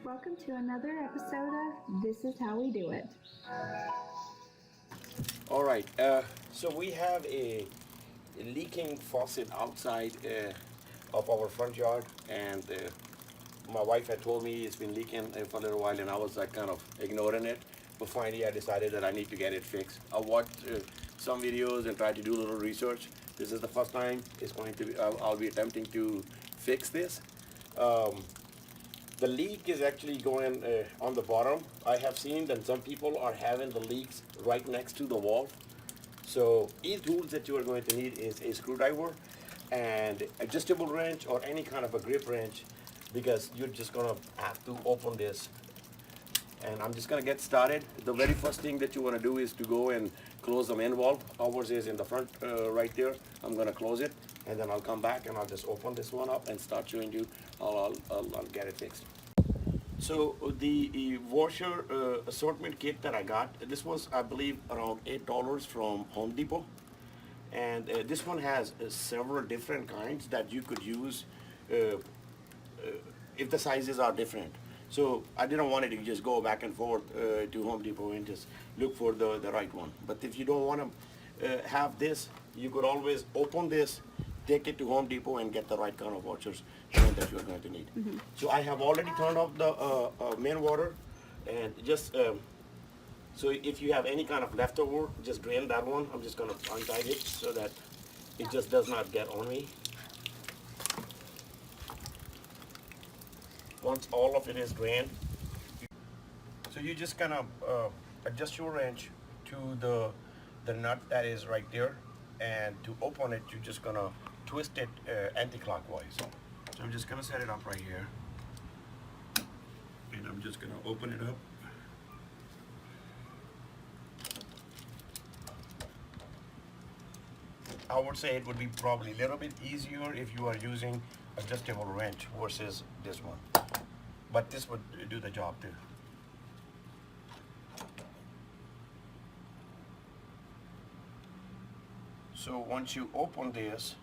Welcome to another episode of This Is How We Do It. All right, so we have a leaking faucet outside of our front yard, and my wife had told me it's been leaking for a little while, and I was like kind of ignoring it. But finally, I decided that I need to get it fixed. I watched some videos and tried to do a little research. This is the first time it's going to be, I'll be attempting to fix this. The leak is actually going on the bottom. I have seen that some people are having the leaks right next to the wall. So each tools that you are going to need is a screwdriver and adjustable wrench or any kind of a grip wrench, because you're just gonna have to open this. And I'm just gonna get started. The very first thing that you wanna do is to go and close the main valve. Ours is in the front right there. I'm gonna close it, and then I'll come back and I'll just open this one up and start showing you how I'll get it fixed. So the washer assortment kit that I got, this was I believe around $8 from Home Depot, and this one has several different kinds that you could use if the sizes are different. So I didn't want it to just go back and forth to Home Depot and just look for the right one. But if you don't want to have this, you could always open this, take it to Home Depot and get the right kind of washers that you're going to need. So I have already turned off the main water, and just so if you have any kind of leftover, just drain that one. I'm just going to untie it so that it just does not get on me. Once all of it is drained, so you just kind of adjust your wrench to the nut that is right there, and to open it, you're just gonna twist it anti-clockwise. So I'm just gonna set it up right here, and I'm just gonna open it up. I would say it would be probably a little bit easier if you are using adjustable wrench versus this one, but this would do the job too. So once you open this,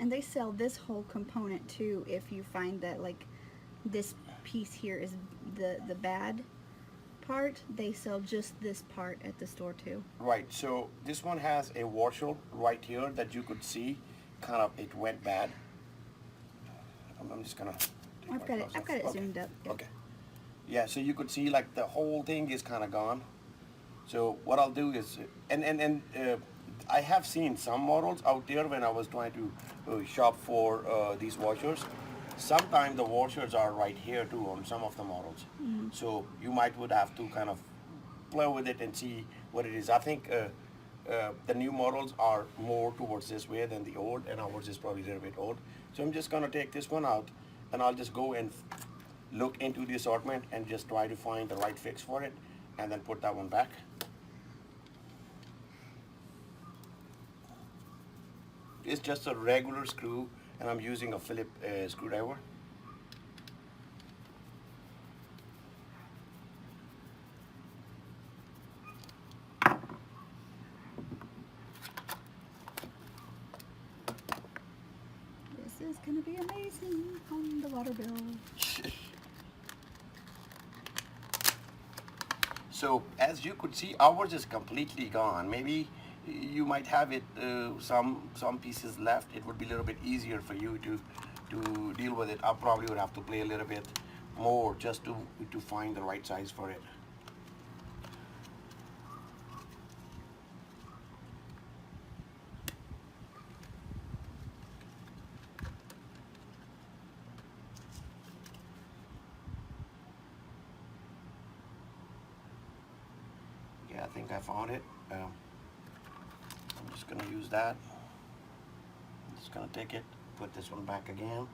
And they sell this whole component too if you find that like this piece here is the bad part. They sell just this part at the store too. right, so this one has a washer right here that you could see kind of it went bad. I'm just gonna I've got it zoomed up. Good. Okay. Yeah, so you could see like the whole thing is kind of gone. So what I'll do is, I have seen some models out there when I was trying to shop for these washers. Sometimes the washers are right here too on some of the models. So you would have to kind of play with it and see what it is. I think the new models are more towards this way than the old, and ours is probably a little bit old. So I'm just gonna take this one out, and I'll just go and look into the assortment and just try to find the right fix for it, and then put that one back. It's just a regular screw, and I'm using a Phillips screwdriver. This is gonna be amazing on the water bill. So as you could see, ours is completely gone. Maybe you might have it some pieces left. It would be a little bit easier for you to deal with it. I probably would have to play a little bit more just to find the right size for it. Yeah, I think I found it. I'm just gonna use that. I'm just gonna take it, put this one back again.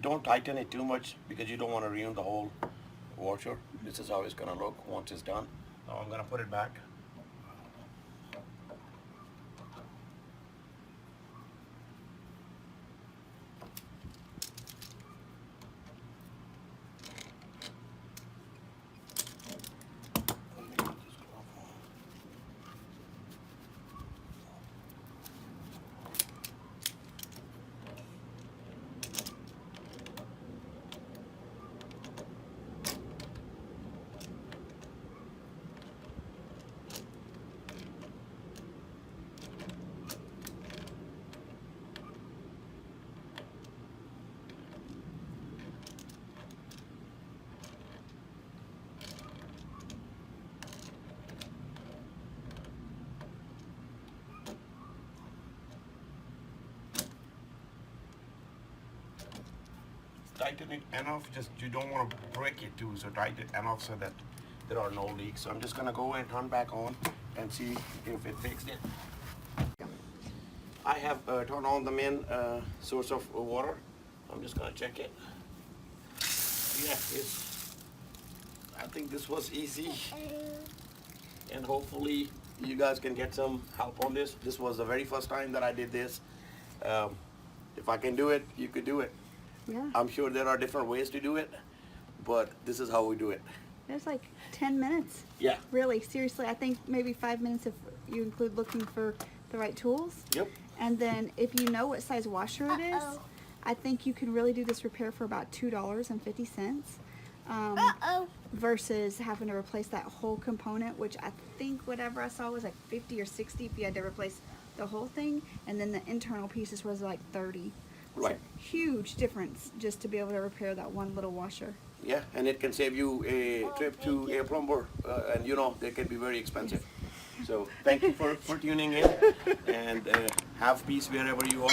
Don't tighten it too much because you don't want to ruin the whole washer. This is how it's gonna look once it's done. Now I'm gonna put it back. tighten it enough. Just you don't want to break it too, so tighten it enough so that there are no leaks. So I'm just gonna go and turn back on and see if it fixed it. I have turned on the main source of water. I'm just gonna check it. Yeah, I think this was easy, and hopefully you guys can get some help on this. This was the very first time that I did this. If I can do it, you could do it. Yeah. I'm sure there are different ways to do it, but this is how we do it. There's like 10 minutes. Yeah. Really, seriously, I think maybe 5 minutes if you include looking for the right tools. Yep. And then if you know what size washer it is, I think you can really do this repair for about $2.50. Versus having to replace that whole component, which I think whatever I saw was like 50 or 60 if you had to replace the whole thing, and then the internal pieces was like 30. Right. So, huge difference just to be able to repair that one little washer. Yeah, and it can save you a trip to a plumber, and you know, they can be very expensive. So thank you for tuning in, and have peace wherever you are.